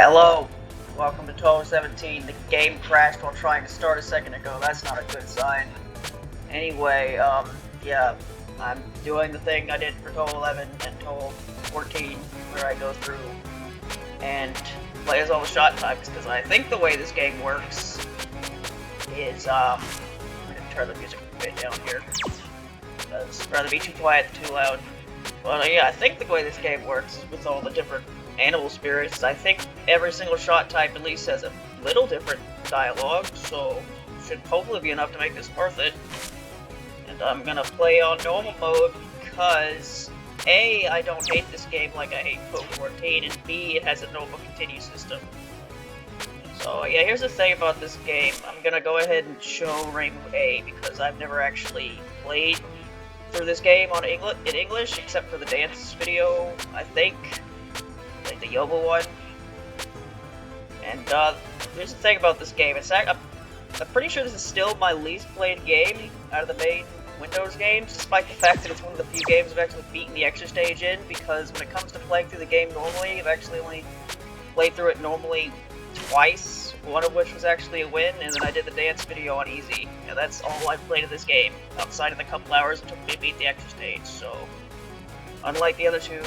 Hello, welcome to Touhou 17. The game crashed while trying to start a second ago. That's not a good sign. Anyway, yeah, I'm doing the thing I did for Touhou 11 and Touhou 14, where I go through and play as all the shot types, because I think the way this game works is, I'm gonna turn the music a bit down here, because I'd rather be too quiet than too loud. But yeah, I think the way this game works is with all the different animal spirits. I think every single shot type at least has a little different dialogue, so should hopefully be enough to make this worth it. And I'm gonna play on normal mode because A, I don't hate this game like I hate Touhou 14, and B, it has a normal continue system. So yeah, here's the thing about this game. I'm gonna go ahead and show Reimu A because I've never actually played through this game in English, except for the dance video, I think. Like the Yoba one. And here's the thing about this game. I'm pretty sure this is still my least played game out of the main Windows games, despite the fact that it's one of the few games I've actually beaten the extra stage in, because when it comes to playing through the game normally, I've actually only played through it normally twice, one of which was actually a win, and then I did the dance video on easy. And that's all I've played of this game, outside of the couple hours it took me to beat the extra stage, so unlike the other two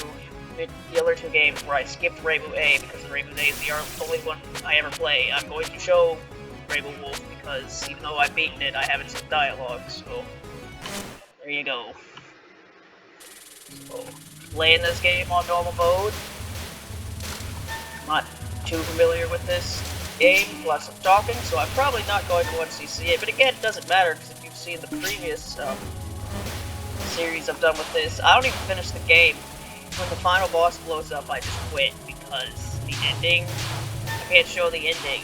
games where I skipped Reimu A because Reimu A is the only one I ever play, I'm going to show Reimu Wolf because even though I've beaten it, I haven't seen dialogue, so there you go. So, playing this game on normal mode. I'm not too familiar with this game, plus I'm talking, so I'm probably not going to CC it, but again, it doesn't matter because if you've seen the previous series I've done with this, I don't even finish the game. When the final boss blows up, I just quit because the ending, I can't show the ending.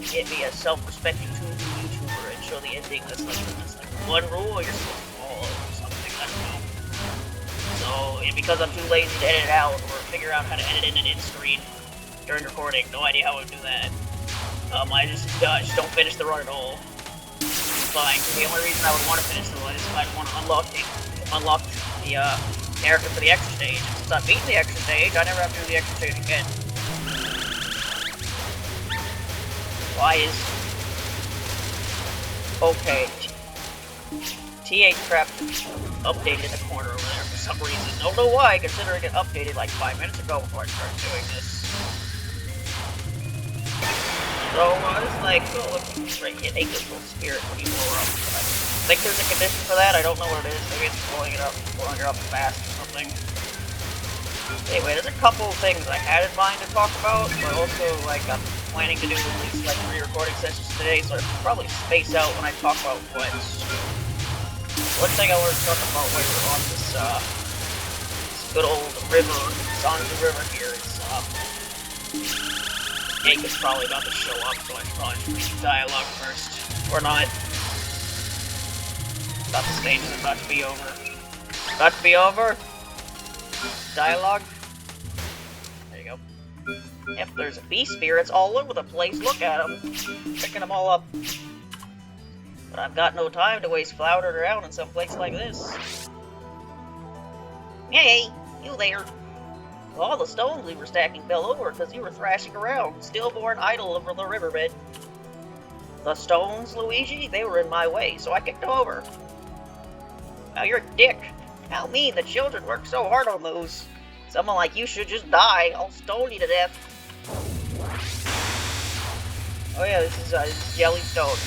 Get me a self-respecting Touhou YouTuber and show the ending. That's like one rule you're supposed to follow or something, I don't know. So, and because I'm too lazy to edit it out or figure out how to edit in an in-screen during recording, no idea how I would do that. I just don't finish the run at all. It's fine, because the only reason I would want to finish the run is if I want to unlock the character for the extra stage. Since I'm beating the extra stage, I never have to do the extra stage again. Why is... Okay. T8 crap updated in the corner over there for some reason. Don't know why, considering it updated like 5 minutes ago before I started doing this. So, it's like, oh, look, right, hit a good little spirit when you blow her up. I think there's a condition for that, I don't know what it is. Maybe it's blowing her up fast or something. Anyway, there's a couple of things I had in mind to talk about, but also, like, I'm planning to do at least, like, 3 recording sessions today, so I'll probably space out when I talk about what. One thing I want to talk about when we're on this good old river, Sanju River here, is, Hank is probably about to show up, so I should probably read the dialogue first. Or not. Thought the stage is about to be over. About to be over? Dialogue? There you go. Yep, there's bee spirits all over the place. Look at them. Picking them all up. But I've got no time to waste floundering around in some place like this. Hey, you there. All the stones we were stacking fell over because you were thrashing around, stillborn idle over the riverbed. The stones, Luigi? They were in my way, so I kicked them over. Now you're a dick. How mean, the children worked so hard on those. Someone like you should just die. I'll stone you to death. Oh yeah, this is Jellystone.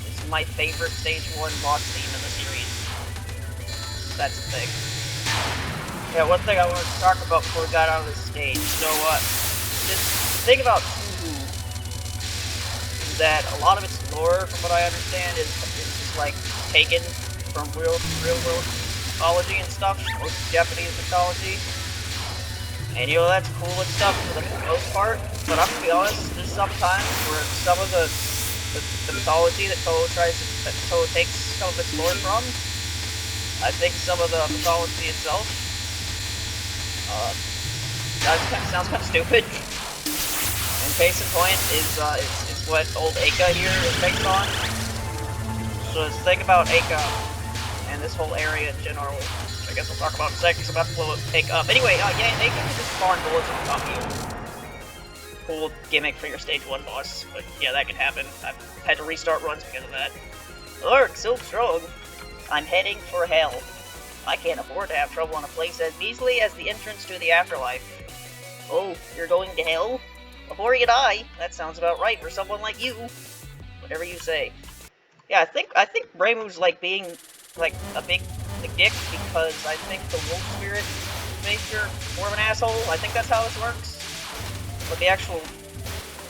This is my favorite Stage 1 boss theme in the series. That's the thing. Yeah, one thing I wanted to talk about before we got out of this stage. So, just think about Touhou is that a lot of its lore, from what I understand, is just like taken from real world mythology and stuff, most Japanese mythology. And you know, that's cool and stuff for the most part, but I'm gonna be honest, there's some times where some of the mythology that Touhou takes some of its lore from, I think some of the mythology itself sounds kind of stupid. And case in point is what old Eika here is based on. So let's think about Eika and this whole area in general. I guess we'll talk about in a second, so I'm about to blow Eika up. Anyway, yeah, Eika can just spawn bullets on top of you. cool gimmick for your stage 1 boss, but yeah, that can happen. I've had to restart runs because of that. Lurk, so strong. I'm heading for hell. I can't afford to have trouble in a place as measly as the entrance to the afterlife. Oh, you're going to hell? Before you die? That sounds about right for someone like you. Whatever you say. Yeah, I think Reimu's like being like a big dick because I think the wolf spirit makes you more of an asshole. I think that's how this works. But the actual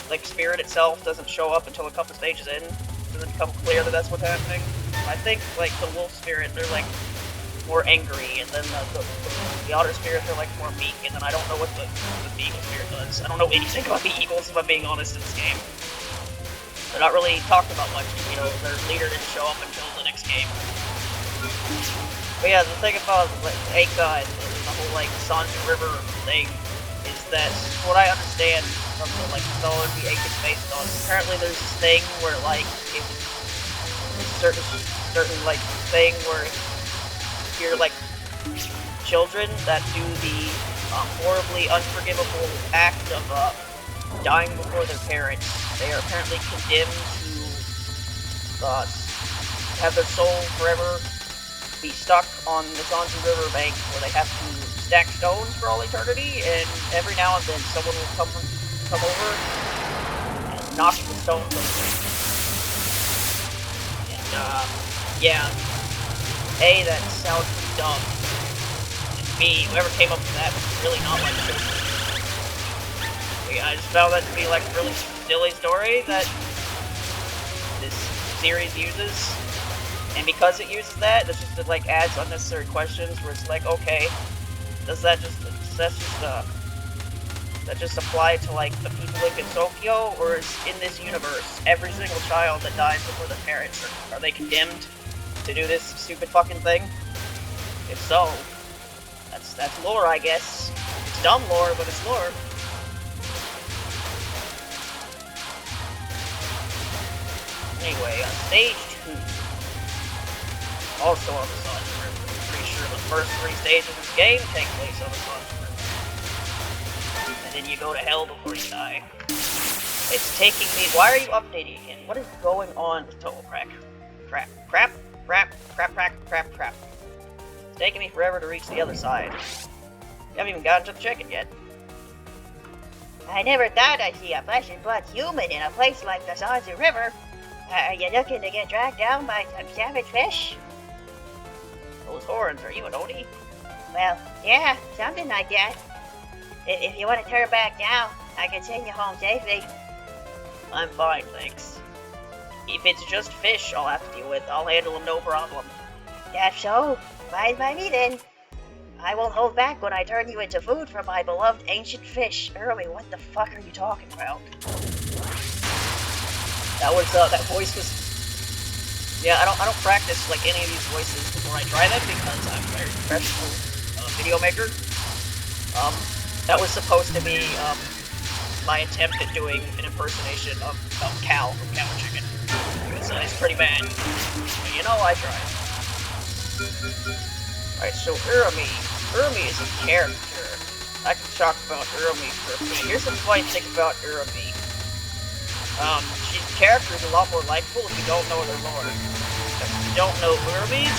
like spirit itself doesn't show up until a couple stages in. It doesn't become clear that that's what's happening. I think like the wolf spirit, they're like more angry, and then the otter spirit, they're like more meek, and then I don't know what the eagle spirit does. I don't know anything about the eagles, if I'm being honest, in this game. They're not really talked about much, you know, their leader didn't show up until the next game. But yeah, the thing about like, Eika and the whole like Sanju River thing is that what I understand from the like mythology Eika is based on, apparently there's this thing where like certain like thing where you're like children that do the horribly unforgivable act of dying before their parents. They are apparently condemned to have their soul forever be stuck on the Sanju River bank, where they have to stack stones for all eternity, and every now and then someone will come over and knock the stones over. And yeah. A, that sounds pretty dumb. And B, whoever came up with that was really not like children. Yeah, I just found that to be like a really silly story that this series uses. And because it uses that, this just like adds unnecessary questions where it's like, okay, does that just apply to like the people in Tokyo, or is in this universe every single child that dies before their parents are they condemned to do this stupid fucking thing? If so, that's lore, I guess. It's dumb lore, but it's lore. Anyway, on stage 2, also on the Sanju River. I'm pretty sure the first 3 stages of this game take place on the Sanju River. And then you go to hell before you die. It's taking me. Why are you updating again? What is going on with Touhou? Crap. It's taking me forever to reach the other side. You haven't even gotten to the chicken yet. I never thought I'd see a flesh and blood human in a place like the Sanju River. Are you looking to get dragged down by some savage fish? Those horns, are you an Oni? Well, yeah, something like that. If you want to turn back now, I can send you home safely. I'm fine, thanks. If it's just fish I'll have to deal with, I'll handle them no problem. That's so. Fine by me then. I won't hold back when I turn you into food for my beloved ancient fish. Early, what the fuck are you talking about? That voice was... Yeah, I don't practice, like, any of these voices before I try them, because I'm a very professional video maker. That was supposed to be, my attempt at doing an impersonation of Cal from Cow and Chicken. It's pretty bad. But, you know, I tried. Alright, so Urumi. Urumi is a character. I can talk about Urumi for a bit. Here's some funny thing about Urumi. She's character is a lot more likable if you don't know their lore. If you don't know Urumi's,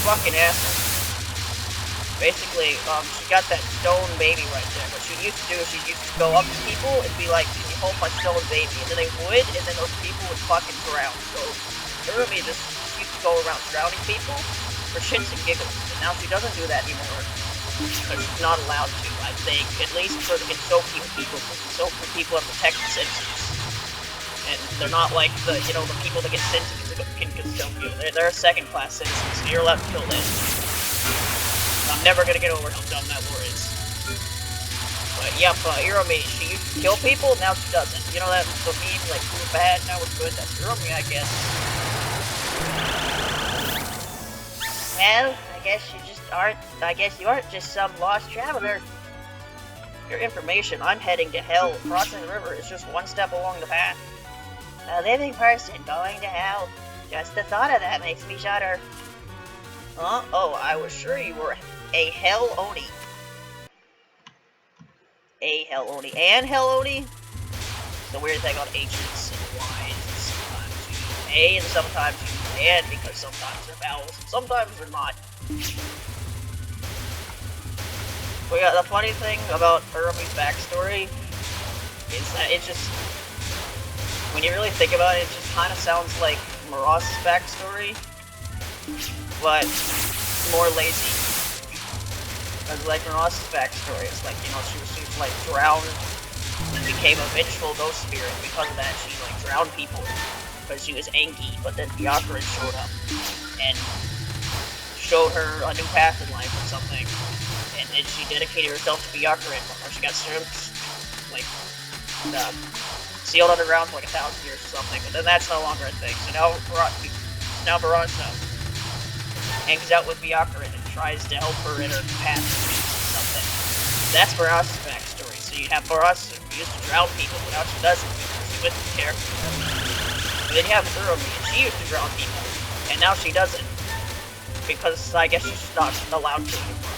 fucking asshole. Basically, she got that stone baby right there. What she used to do is she used to go up to people and be like, "Can you hold my stone baby?" And then they would, and then those people would fucking drown. So Urumi just used to go around drowning people for shits and giggles. And now she doesn't do that anymore. Because she's not allowed to, I think. At least for the Gensokyo people. Because Gensokyo people are protected citizens. And they're not like the, you know, the people that get sent to Gensokyo. They're second-class citizens, so you're allowed to kill them. I'm never gonna get over how dumb that lore is. But yep, Urumi, she used to kill people, now she doesn't. You know that the meme, like, we're bad, now we're good? That's Urumi, I guess. Well, I guess you aren't just some lost traveler. Your information, I'm heading to hell. Crossing the river is just one step along the path. A living person going to hell. Just the thought of that makes me shudder. Huh? Oh, I was sure you were a Hell Oni. A Hell Oni and Hell Oni. The weird thing on H's and Y's is sometimes you use A and sometimes you use and because sometimes they're vowels and sometimes they're not. But yeah, the funny thing about Urumi's backstory is that it just, when you really think about it, it just kind of sounds like Maras's backstory, but more lazy. Because like Maras's backstory, it's like, you know, she was like drowned and became a vengeful ghost spirit. Because of that, she like drowned people because she was angry. But then Byakuran showed up and showed her a new path in life or something. And then she dedicated herself to Byakuran, or she got like sealed underground for like 1,000 years or something. But then that's no longer a thing. So now Barasa hangs out with Byakuran and tries to help her in her path or something. That's Barasa's backstory. So you have Barasa who used to drown people, but now she doesn't because she went to the character. And then you have Urumi, and she used to drown people, and now she doesn't. Because I guess she's not allowed to anymore.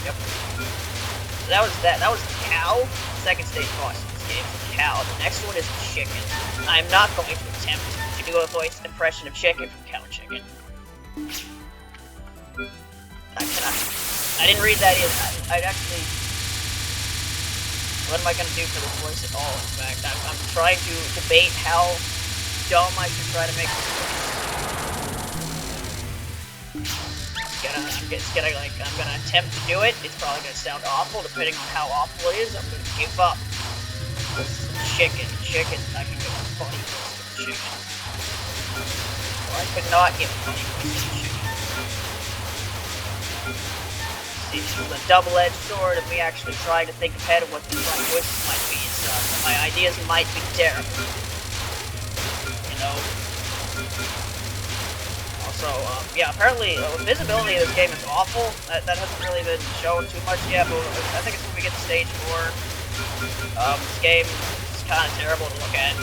Yep. So that was that. That was the cow. Second stage boss in this game is the cow. The next one is the chicken. I'm not going to attempt to do a voice impression of chicken from Cow Chicken. I didn't read that either. I'd actually... What am I going to do for this voice at all, in fact? I'm trying to debate how dumb I should try to make this. I'm gonna attempt to do it. It's probably gonna sound awful, depending on how awful it is. I'm gonna give up. Chicken. I can give a funny voice to the chicken. Or I could not give a funny voice to the chicken. See, this is a double-edged sword of me actually trying to think ahead of what the right voices might be and stuff. My ideas might be terrible. You know? Also, yeah, apparently, visibility of this game is awful. That hasn't really been shown too much yet, but I think it's when we get to stage 4. This game is kind of terrible to look at.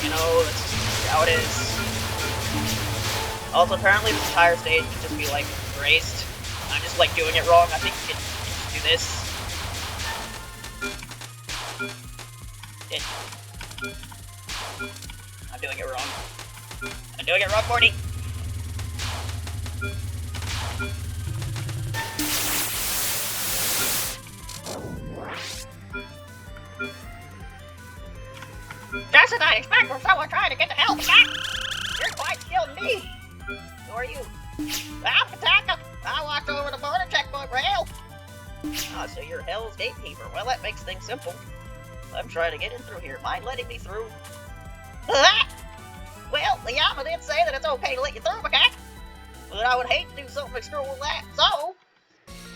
You know, that's just how it is. Also, apparently this entire stage can just be, like, erased. I'm just, like, doing it wrong. I think you can just do this. I'm doing it wrong. I'm doing it wrong, Morty! Just as I expect from someone trying to get the help back! You're quite skilled indeed! Who are you? I'm Kataka! I walked over the border checkpoint for help! Ah, so you're Hell's Gatekeeper. Well, that makes things simple. I'm trying to get in through here. Mind letting me through? Well, the Yama did say that it's okay to let you through, Macaque. But I would hate to do something extra with that, so...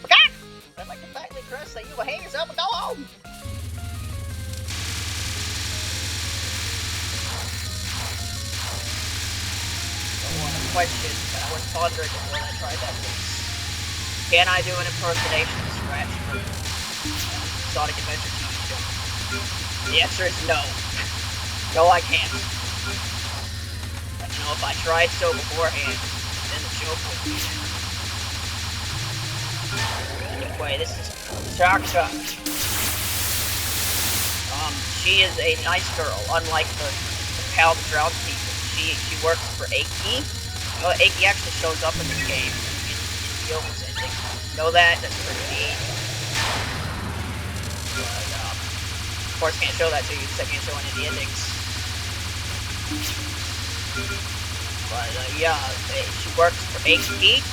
Macaque! I'd like to politely request that you behave yourself and go home! One question that I was pondering before I tried that voice. Can I do an impersonation of Scratch from Sonic Adventure TV show? The answer is no. No, I can't. But you know, if I tried so beforehand, then the joke would be there. Anyway, this is Taka. She is a nice girl, unlike the cow that drowns people. She works for Eiki. Well, Eiki actually shows up in this game in the Yoko's ending. You know that? That's pretty neat. But, of course, can't show that to you because I can't show any of the endings. But, yeah, she works for Eiki.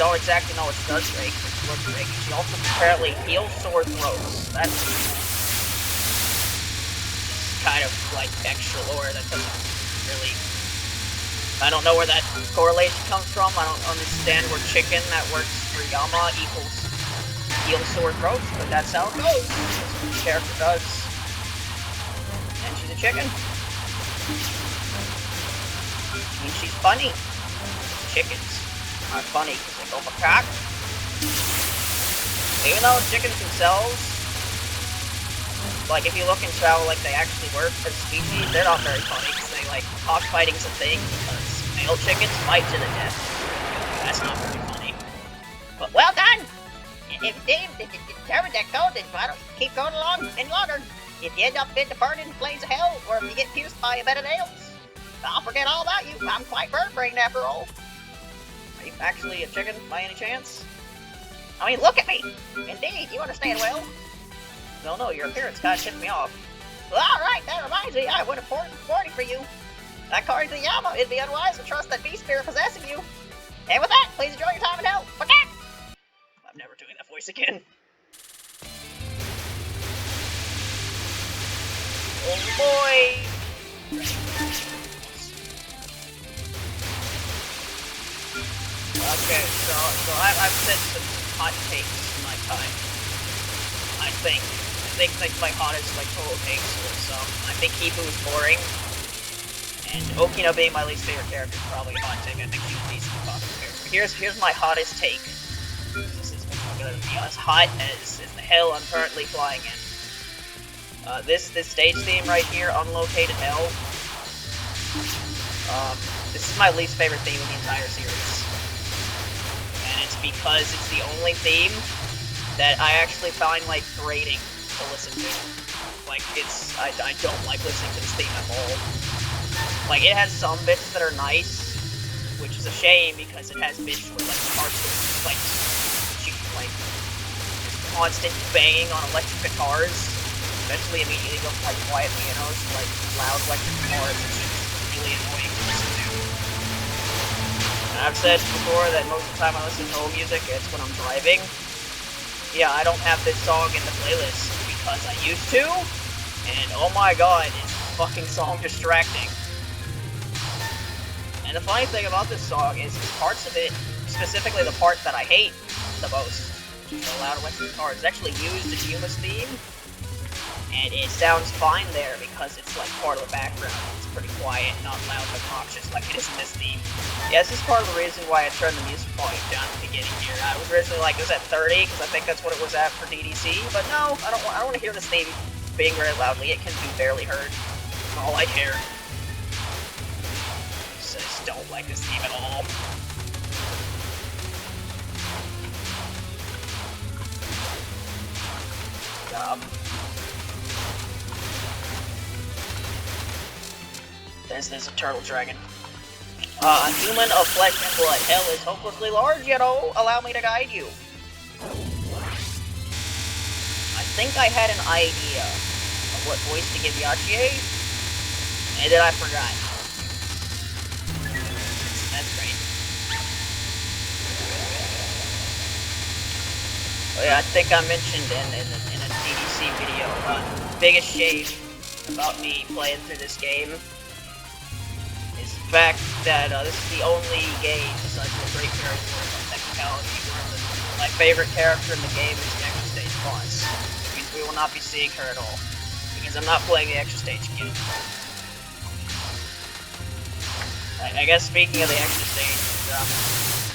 Don't exactly know what she does for Eiki, but she works for Eiki. She also apparently heals sore throats. That's kind of, like, extra lore that doesn't really... I don't know where that correlation comes from. I don't understand where chicken that works for Yama equals heal sore throats, but that's how it goes. That's what the character does. And she's a chicken. I mean, she's funny. Chickens are funny because they go macaque. Even though chickens themselves, like if you look into how like they actually work as a species, they're not very funny because they like cockfighting's a thing because Male chickens fight to the death. That's not very funny. But well done! If determined that gold, then why don't you keep going along and longer? If you end up in the burning flames of hell, or if you get pierced by a bed of nails, I'll forget all about you. I'm quite bird-brained after all. Are you actually a chicken by any chance? I mean, look at me! Indeed, you understand well. No, your appearance kind of tipped me off. Well, alright, that reminds me, I have an important warning for you. According to the Yama, it'd be unwise to trust that beast spirit possessing you. And with that, please enjoy your time in hell. Forget! I'm never doing that voice again. Oh boy! Okay, so I've said some hot takes in my time. I think like my hottest total takes was I think Kifu was boring, and Okino being my least favorite character is probably a hot take. I think he was decently popular character. Here's my hottest take. This is gonna be as hot as the hell I'm currently flying in. This stage theme right here, Unlocated Hell. This is my least favorite theme in the entire series. And it's because it's the only theme that I actually find, grating to listen to. I don't like listening to this theme at all. It has some bits that are nice, which is a shame because it has bits where, parts where constant banging on electric guitars. Eventually immediately go from quiet pianos to loud electric guitars. It's just really annoying to listen to. And I've said before that most of the time I listen to old music, it's when I'm driving. Yeah, I don't have this song in the playlist because I used to, and oh my god, is this fucking song distracting. And the funny thing about this song is parts of it, specifically the part that I hate the most, which is the loud electric guitar, is actually used in Yuma's theme. And it sounds fine there because it's part of the background. It's pretty quiet, not loud and obnoxious like it is in this theme. Yeah, this is part of the reason why I turned the music volume down at the beginning here. I was originally it was at 30 because I think that's what it was at for DDC. But no, I don't want to hear this theme being very loudly. It can be barely heard. That's all I care. I just don't like this theme at all. There's a turtle dragon. A human of flesh and blood. Hell is hopelessly large, allow me to guide you. I think I had an idea of what voice to give Yachier, and then I forgot. That's great. Oh yeah, I think I mentioned in a DDC video, biggest shame about me playing through this game is the fact that this is the only game, besides the Great Fairy World of Technicality, where my favorite character in the game is the extra stage boss. Which means we will not be seeing her at all, because I'm not playing the extra stage again. I guess speaking of the extra stage,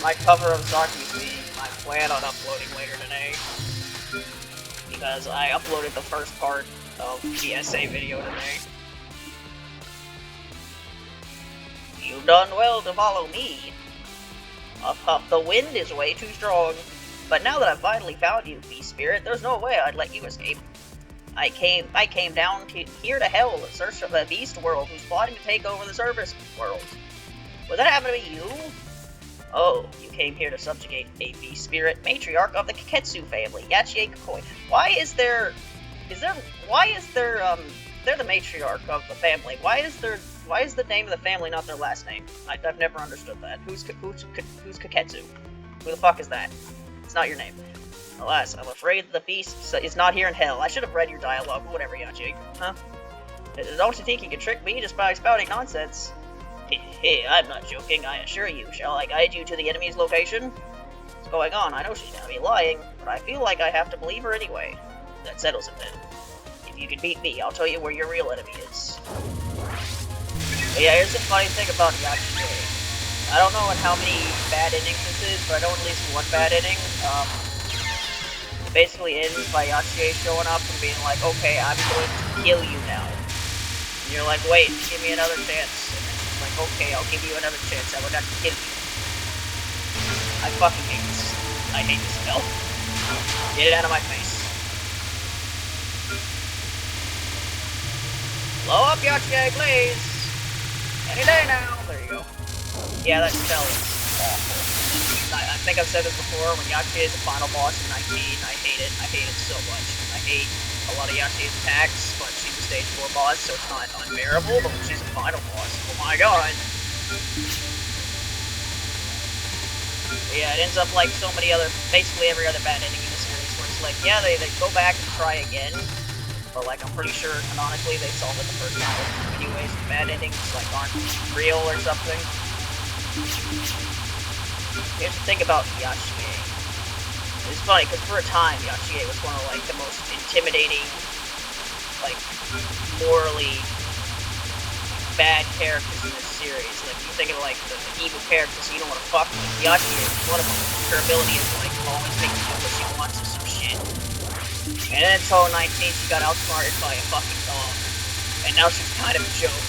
my cover of Zaki's theme, I plan on uploading later today, because I uploaded the first part of the essay video today. You've done well to follow me. Up, the wind is way too strong. But now that I've finally found you, Beast Spirit, there's no way I'd let you escape. I came down here to hell in search of a beast world who's plotting to take over the service world. Would that happen to be you? Oh, you came here to subjugate a beast spirit matriarch of the Kaketsu family, Yachier Kakoi. They're the matriarch of the family. Why is the name of the family not their last name? I've never understood that. Who's Kaketsu? Who the fuck is that? It's not your name. Alas, I'm afraid the beast is not here in hell. I should have read your dialogue, whatever, Yachier. Huh? Don't you think you can trick me just by spouting nonsense? Hey, I'm not joking, I assure you. Shall I guide you to the enemy's location? What's going on? I know she's gonna be lying, but I feel like I have to believe her anyway. That settles it then. If you can beat me, I'll tell you where your real enemy is. But yeah, here's the funny thing about Yachier. I don't know how many bad endings this is, but I know at least one bad ending. It basically ends by Yachier showing up and being like, okay, I'm going to kill you now. And you're like, wait, give me another chance. And then like, okay, I'll give you another chance. I would not kill you. I fucking hate this. I hate this spell. Get it out of my face. Blow up, Yachier, please! Any day now! There you go. Yeah, that spell is awful. I think I've said this before, when Yachier is the final boss in 19, I hate it. I hate it so much. I hate a lot of Yachier's attacks, but she's a stage 4 boss, so it's not unbearable, but when she's a final boss, oh my god! Yeah, it ends up like so many other, basically every other bad ending in the series, where it's like, yeah, they go back and try again, but like, I'm pretty sure canonically they solved it the first time. Anyways, bad endings like aren't real or something. Here's the thing about Yachier. It's funny, because for a time, Yachier was one of like the most intimidating, like, morally bad characters in this series. Like, you think of like the evil characters you don't want to fuck with. Yachier is one of them. Her ability is like always making you do what she wants or some shit. And then until 19, she got outsmarted by a fucking dog. And now she's kind of a joke.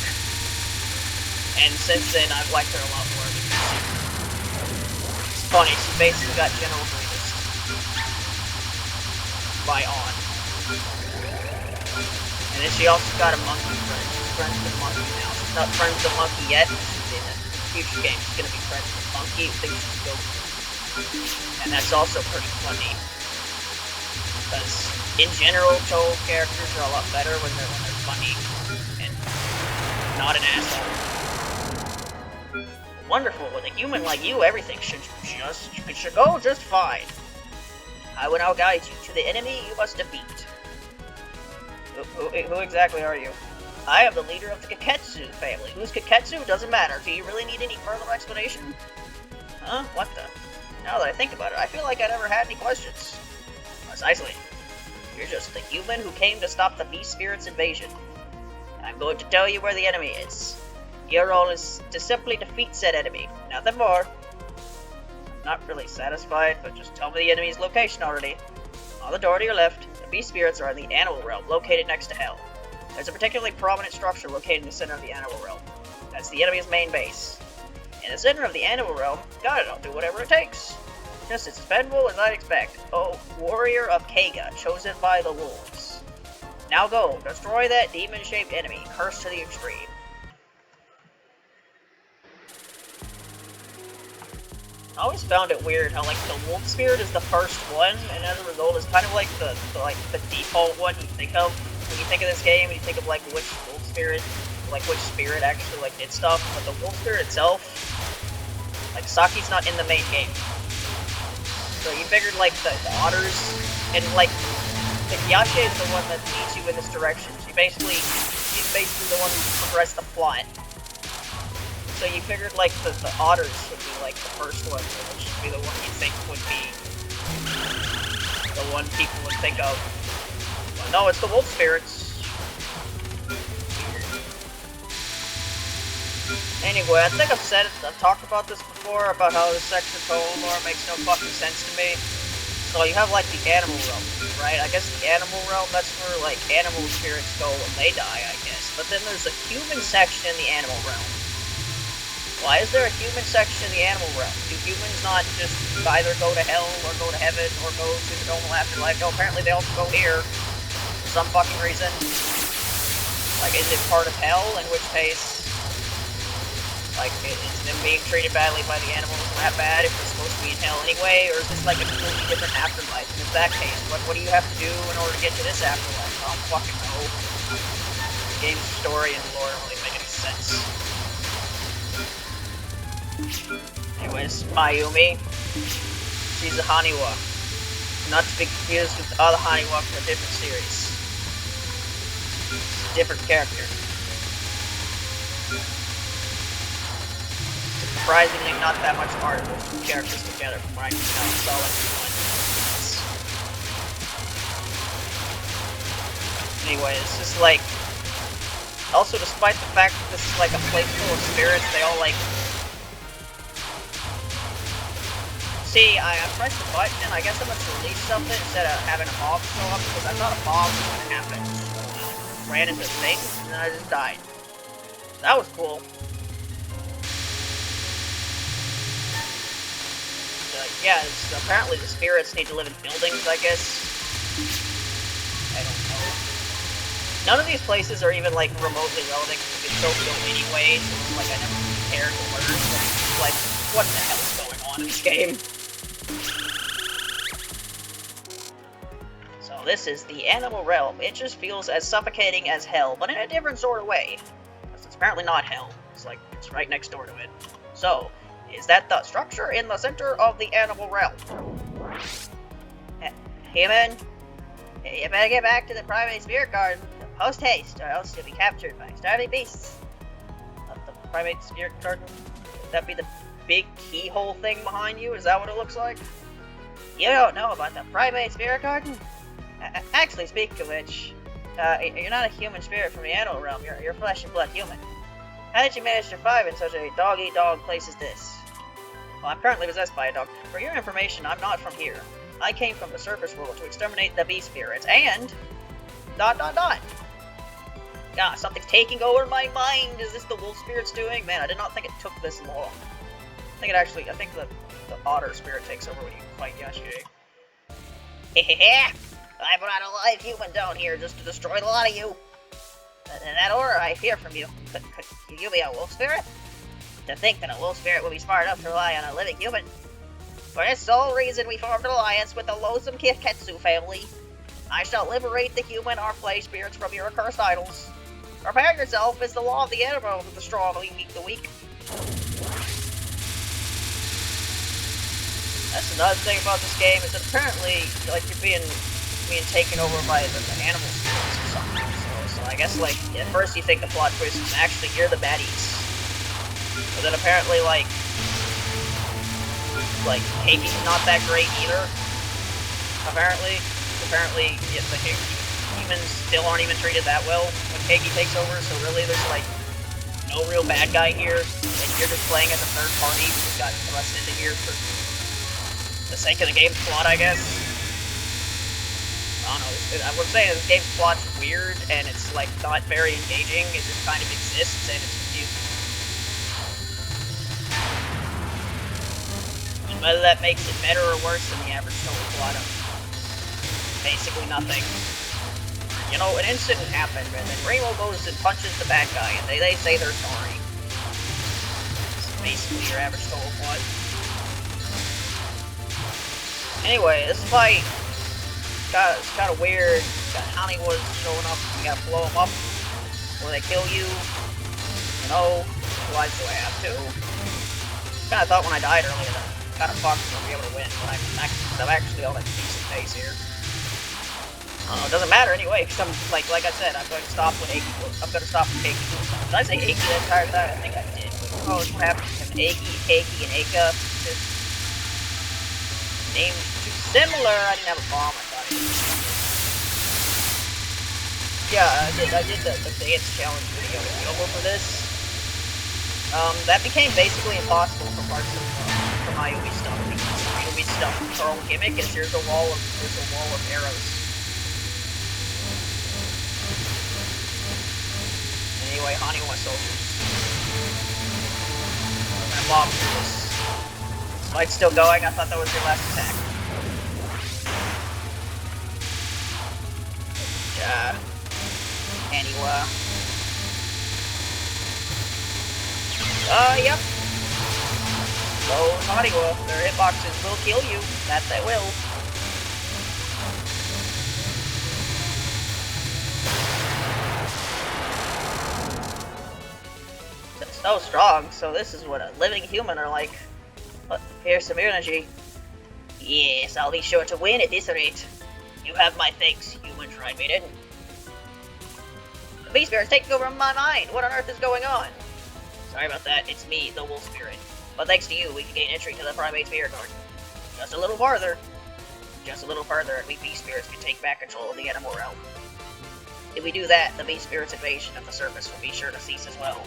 And since then, I've liked her a lot more because it's funny, she basically got General Grievous by On. And then she also got a monkey friend. She's friends with the monkey now. She's not friends with the monkey yet, but she's in a future game. She's gonna be friends with the monkey who thinks she's Goku. And that's also pretty funny. Because in general, Touhou characters are a lot better when they're funny and not an asshole. Wonderful, with a human like you, everything should go just fine. I will now guide you to the enemy you must defeat. Who exactly are you? I am the leader of the Kaketsu family. Who's Kaketsu? Doesn't matter. Do you really need any further explanation? Huh? What the? Now that I think about it, I feel like I never had any questions. Precisely. You're just the human who came to stop the Beast Spirit's invasion. I'm going to tell you where the enemy is. Your role is to simply defeat said enemy. Nothing more. I'm not really satisfied, but just tell me the enemy's location already. On the door to your left, the Beast Spirits are in the Animal Realm, located next to Hell. There's a particularly prominent structure located in the center of the Animal Realm. That's the enemy's main base. In the center of the Animal Realm, got it, I'll do whatever it takes. Just as expendable as I'd expect. Oh, Warrior of Keiga, chosen by the Wolves. Now go, destroy that demon-shaped enemy, cursed to the extreme. I always found it weird how, like, the Wolf Spirit is the first one, and as a result, it's kind of like the default one you think of when you think of this game, and you think of, like, which Wolf Spirit, like, which spirit actually, like, did stuff, but the Wolf Spirit itself, like, Saki's not in the main game. So you figured, like, the otters, and, like, the Yachier is the one that leads you in this direction. She's basically the one who progressed the plot. So you figured, like, the otters would be, like, the first one, which would be the one you think would be the one people would think of. But no, it's the Wolf Spirits. Anyway, I think I've talked about this before, about how this section of Touhou lore makes no fucking sense to me. So you have, like, the Animal Realm, right? I guess the Animal Realm, that's where, like, animal spirits go when they die, I guess. But then there's a human section in the Animal Realm. Why is there a human section in the Animal Realm? Do humans not just either go to hell, or go to heaven, or go to the normal afterlife? No, apparently they also go here, for some fucking reason. Like, is it part of hell, in which case, like, is them being treated badly by the animals that bad if they're supposed to be in hell anyway? Or is this like a completely different afterlife? And in that case, what do you have to do in order to get to this afterlife? I don't fucking know. The game's story and lore don't really make any sense. Anyways, Mayumi. She's a Haniwa. Not to be confused with the other Haniwa from a different series. Different character. Surprisingly, not that much art of those two characters together from what I can tell. It's all like one. Anyway, it's just like... Also, despite the fact that this is like a place full of spirits, they all like... See, I pressed the button and I guess I must release something instead of having a mob show up, because I thought a mob was going to happen. So I ran into things and then I just died. That was cool. yeah, apparently the spirits need to live in buildings, I guess. I don't know. None of these places are even, like, remotely relevant because we can still go anyway, so it's like I never cared to learn. Like, what the hell is going on in this game? So this is the animal realm. It just feels as suffocating as hell, but in a different sort of way. It's apparently not hell. It's like, it's right next door to it. So, is that the structure in the center of the animal realm? Human, you better get back to the primate spirit garden. Post haste, or else you'll be captured by starving beasts. Of the primate spirit garden? Would that be the big keyhole thing behind you? Is that what it looks like? You don't know about the primate spirit garden? Actually, speaking of which, you're not a human spirit from the animal realm. You're flesh and blood human. How did you manage to survive in such a dog-eat-dog place as this? Well, I'm currently possessed by a dog. For your information, I'm not from here. I came from the surface world to exterminate the beast spirits, and... ... Yeah, something's taking over my mind. Is this the wolf spirit's doing? Man, I did not think it took this long. I think the otter spirit takes over when you fight Yashie. Hehehe! I brought a live human down here just to destroy the lot of you. In that order, I fear from you. Could you give me a wolf spirit? To think that a wolf spirit would be smart enough to rely on a living human. For this sole reason, we formed an alliance with the loathsome Kiketsu family. I shall liberate the human or play spirits from your accursed idols. Prepare yourself, as the law of the animal with the strong meet the weak. That's another thing about this game, is that apparently, like, you're being taken over by the animal spirits or something. So I guess, like, at first you think the plot twist is actually you're the baddies. But then apparently, like Heiki's not that great either. Apparently, yeah, the humans still aren't even treated that well when Heiki takes over, so really there's, like, no real bad guy here, and you're just playing as a third party who got thrust into here for the sake of the game's plot, I guess. I don't know, I would say this game's plot's weird, and it's, like, not very engaging, it just kind of exists, and it's confusing. And whether that makes it better or worse than the average total plot of basically nothing. You know, an incident happened, and then Reimu goes and punches the bad guy, and they say they're sorry. It's basically your average total plot. Anyway, this fight it's kind of weird. Got Hollywood showing up, you gotta blow them up, or they kill you. You know, why do I have to? Kinda thought when I died earlier that kinda fucked me to be able to win, but I'm actually on a decent pace here. I don't know, it doesn't matter anyway, because I'm, like I said, I'm going to stop when Heiki goes. I'm going to stop when Heiki goes. Did I say Heiki the entire time? I think I did. Oh, what happened to him? Heiki, and Eika. Just names too similar. I didn't have a bomb. I thought it was. Yeah, I did the dance challenge video for this. That became basically impossible for parts of from IOV stuff, because IOV stuff, her own gimmick is there's a wall of arrows. Anyway, Haniwa soldiers. I'm gonna bomb through this. This fight's still going. I thought that was your last attack. Anyway. Yep. Those Haniwa, their hitboxes will kill you. That they will. So strong, so this is what a living human are like. Here's some energy. Yes, I'll be sure to win at this rate. You have my thanks, human tried me in. The beast spirit's taking over my mind. What on earth is going on? Sorry about that, it's me, the wolf spirit. But thanks to you, we can gain entry to the primate spirit garden. Just a little farther, and we beast spirits can take back control of the animal realm. If we do that, the beast spirit's invasion of the surface will be sure to cease as well.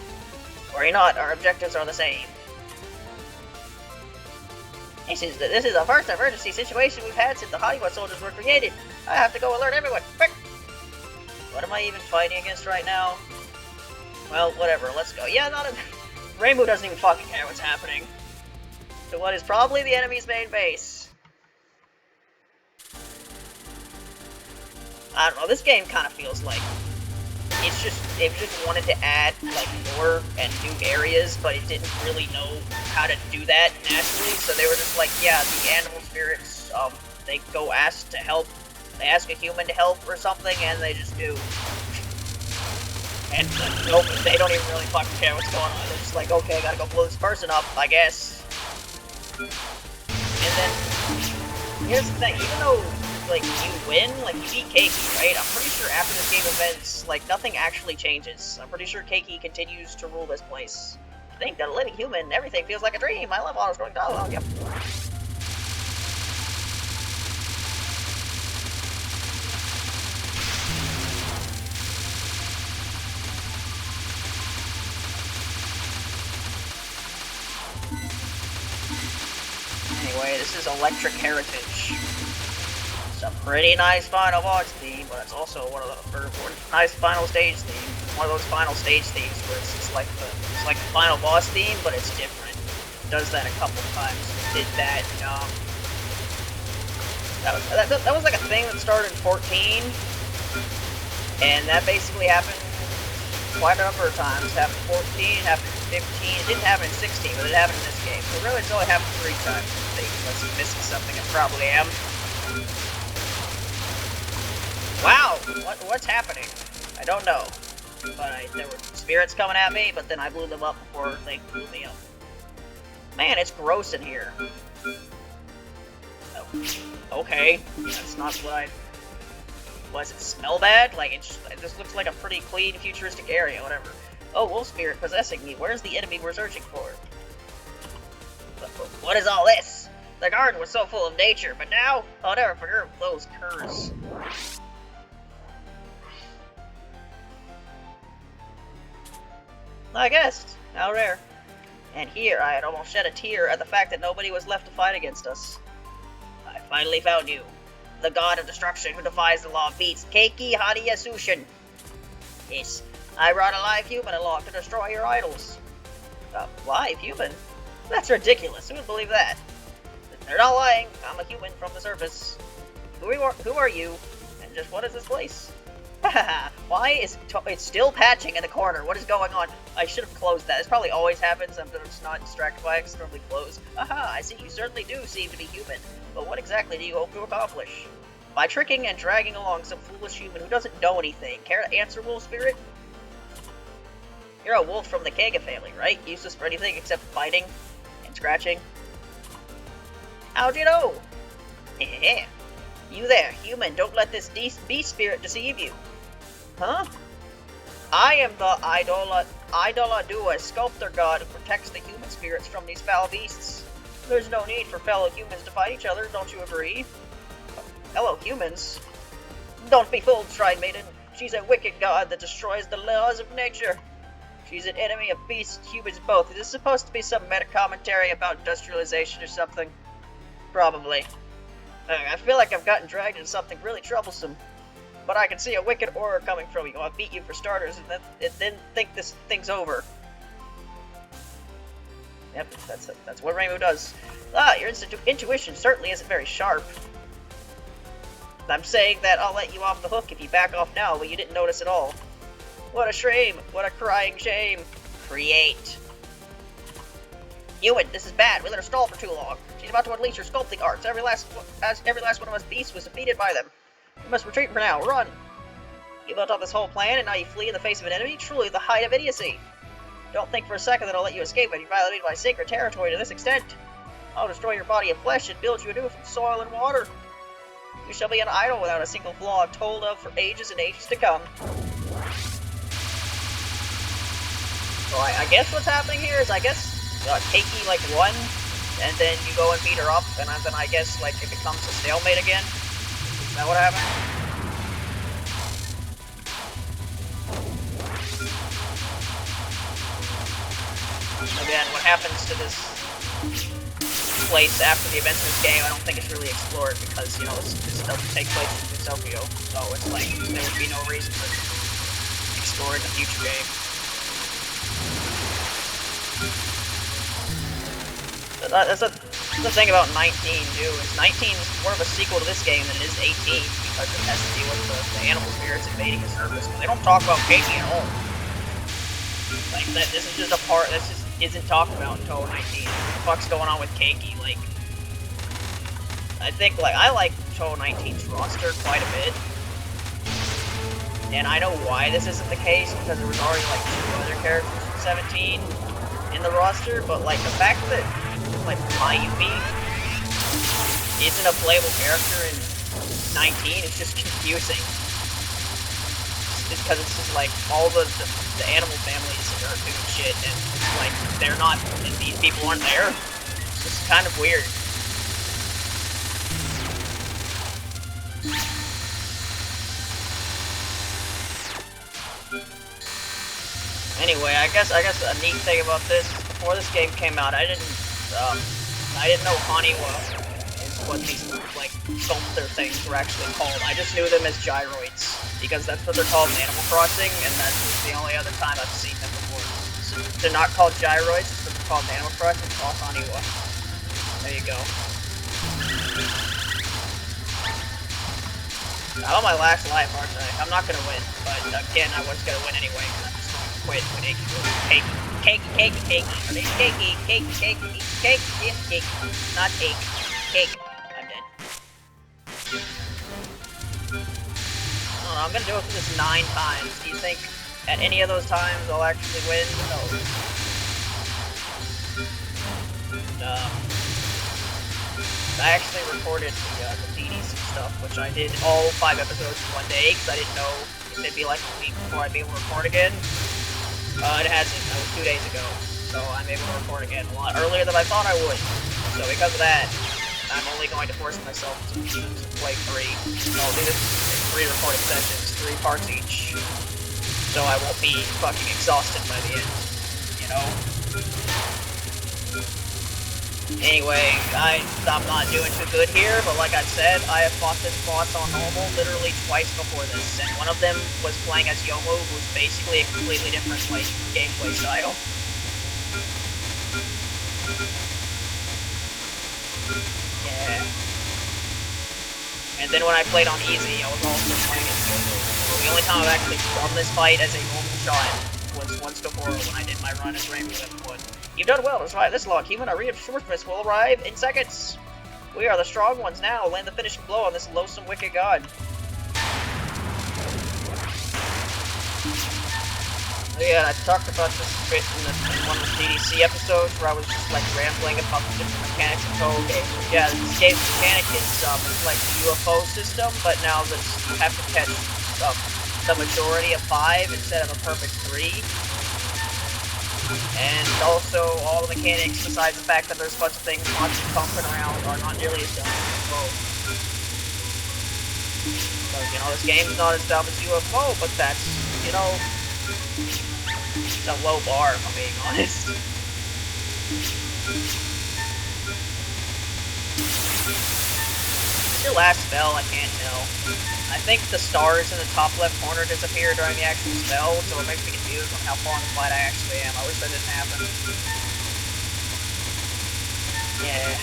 Worry not, our objectives are the same. This is the first emergency situation we've had since the Hollywood soldiers were created. I have to go alert everyone. Quick! What am I even fighting against right now? Well, whatever, let's go. Yeah, Reimu doesn't even fucking care what's happening. to what is probably the enemy's main base. I don't know, this game kind of feels like it just wanted to add, like, lore and new areas, but it didn't really know how to do that naturally, so they were just like, yeah, the animal spirits, they go ask to help, they ask a human to help or something, and they just do. And, nope, they don't even really fucking care what's going on, they're just like, okay, I gotta go blow this person up, I guess. And then, here's the thing, even though, like, you win, like, you beat Keiki, right? I'm pretty sure after this game events, like, nothing actually changes. I'm pretty sure Keiki continues to rule this place. Think that a living human, everything feels like a dream. I love auto-scrolling dialogue, yep. Anyway, this is Electric Heritage. It's a pretty nice final boss theme, but it's also one of the nice final stage theme. One of those final stage themes where it's like the final boss theme, but it's different. It does that a couple times. It did that. That was like a thing that started in 14, and that basically happened quite a number of times. It happened in 14, it happened in 15. It didn't happen in 16, but it happened in this game. So really, it's only happened 3 times. I think unless I'm missing something, I probably am. Wow, what's happening? I don't know. But there were spirits coming at me, but then I blew them up before they blew me up. Man, it's gross in here. Oh, okay, that's not what I... Does it smell bad? Like, this looks like a pretty clean, futuristic area, whatever. Oh, wolf spirit possessing me. Where's the enemy we're searching for? What is all this? The garden was so full of nature, but now I'll never forget those curs. I guessed. How rare. And here I had almost shed a tear at the fact that nobody was left to fight against us. I finally found you. The god of destruction who defies the law of beasts, Keiki Hadiyasushin. Yes, I brought a live human along to destroy your idols. A live human? That's ridiculous. Who would believe that? They're not lying. I'm a human from the surface. Who are you? And just what is this place? Why is it's still patching in the corner? What is going on? I should have closed that. This probably always happens. I'm just not distracted by it because it's normally closed. Aha, I see. You certainly do seem to be human. But what exactly do you hope to accomplish? By tricking and dragging along some foolish human who doesn't know anything. Care to answer, Wolf Spirit? You're a wolf from the Kega family, right? Useless for anything except biting and scratching. How'd you know? You there, human, don't let this beast spirit deceive you. Huh? I am the Idola, a sculptor god who protects the human spirits from these foul beasts. There's no need for fellow humans to fight each other, don't you agree? Hello, humans. Don't be fooled, Shrine Maiden. She's a wicked god that destroys the laws of nature. She's an enemy of beasts and humans both. Is this supposed to be some meta-commentary about industrialization or something? Probably. I feel like I've gotten dragged into something really troublesome. But I can see a wicked aura coming from you. I'll beat you for starters and then think this thing's over. Yep, that's what Reimu does. Your intuition certainly isn't very sharp. I'm saying that I'll let you off the hook if you back off now, but you didn't notice at all. What a shame! What a crying shame! Create. Ewan, this is bad. We let her stall for too long. She's about to unleash her sculpting arts. Every last one of us beasts was defeated by them. We must retreat for now. Run! You built up this whole plan, and now you flee in the face of an enemy? Truly the height of idiocy. Don't think for a second that I'll let you escape when you violated my sacred territory to this extent. I'll destroy your body of flesh and build you anew from soil and water. You shall be an idol without a single flaw, told of for ages and ages to come. So I guess what's happening here is, Keiki, like, won, and then you go and beat her up, and then I guess, like, it becomes a stalemate again. Is that what happened? Again, what happens to this place after the events of this game, I don't think it's really explored, because, you know, this doesn't take place in Tokyo, so it's like, there would be no reason to explore in the future game. That's the thing about 19 too. Is 19 is more of a sequel to this game than it is 18 because it has to deal with the animal spirits invading a surface. But they don't talk about Keiki at all. Like that. This is just a part. This just isn't talked about in Touhou 19. What the fuck's going on with Keiki? Like, I think I like Touhou 19's roster quite a bit. And I know why this isn't the case, because there was already like 2 other characters from 17 in the roster, but like the fact that like Mayumi isn't a playable character in 19 is just confusing. It's because it's just like all the animal families are doing shit, and like they're not, and these people aren't there. It's just kind of weird. Anyway, I guess a neat thing about this, before this game came out, I didn't know Haniwa is what these like sculptor things were actually called. I just knew them as gyroids because that's what they're called in Animal Crossing, and that's the only other time I've seen them before. So they're not called gyroids, but they're called in Animal Crossing. It's called Haniwa. There you go. I'm on my last life, aren't I? I'm not gonna win, but again, I was gonna win anyway. Wait, cake, not cake, cake. I'm dead. I don't know, I'm gonna do it for this 9 times. Do you think at any of those times I'll actually win? No. I actually recorded the DDC stuff, which I did all 5 episodes in one day, because I didn't know if it'd be like a week before I'd be able to record again. It hasn't. That was 2 days ago, so I'm able to record again a lot earlier than I thought I would. So because of that, I'm only going to force myself to play 3. So I'll do this in 3 recorded sessions, 3 parts each, so I won't be fucking exhausted by the end, you know? Anyway, I'm not doing too good here, but like I said, I have fought this boss on normal literally twice before this, and one of them was playing as Yomu, who's basically a completely different like gameplay style. Yeah. And then when I played on easy, I was also playing as Yomu. So the only time I've actually won this fight as a normal shot was once before when I did my run as Reimu level 1. You've done well to survive this long, human. Our reinforcements will arrive in seconds. We are the strong ones now. Land the finishing blow on this loathsome, wicked god. Yeah, I talked about this a bit in one of the DDC episodes where I was just like rambling about the different mechanics of Touhou games. Yeah, this game's mechanic is like the UFO system, but now that you have to catch the majority of 5 instead of a perfect 3. And also, all the mechanics, besides the fact that there's a bunch of things constantly bumping around, are not nearly as dumb as UFO. So, you know, this game's not as dumb as UFO, but that's, you know, it's a low bar, if I'm being honest. What's your last spell? I can't tell. I think the stars in the top left corner disappear during the actual spell, so it makes me confused on how far in the fight I actually am. I wish that didn't happen. Yeah.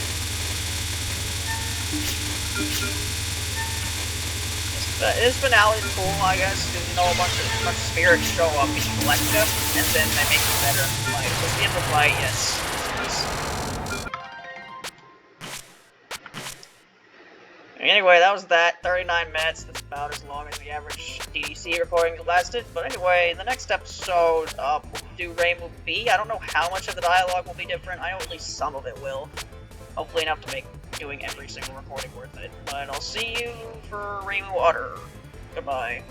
This finale is cool, I guess, because, you know, a bunch of spirits show up, you collect them, and then they make you better. Like, was the end of the fight? Yes. Anyway, that was that. 39 minutes. That's about as long as the average DDC recording lasted. But anyway, in the next episode, we'll do Reimu B. I don't know how much of the dialogue will be different. I know at least some of it will. Hopefully enough to make doing every single recording worth it. But I'll see you for Reimu Water. Goodbye.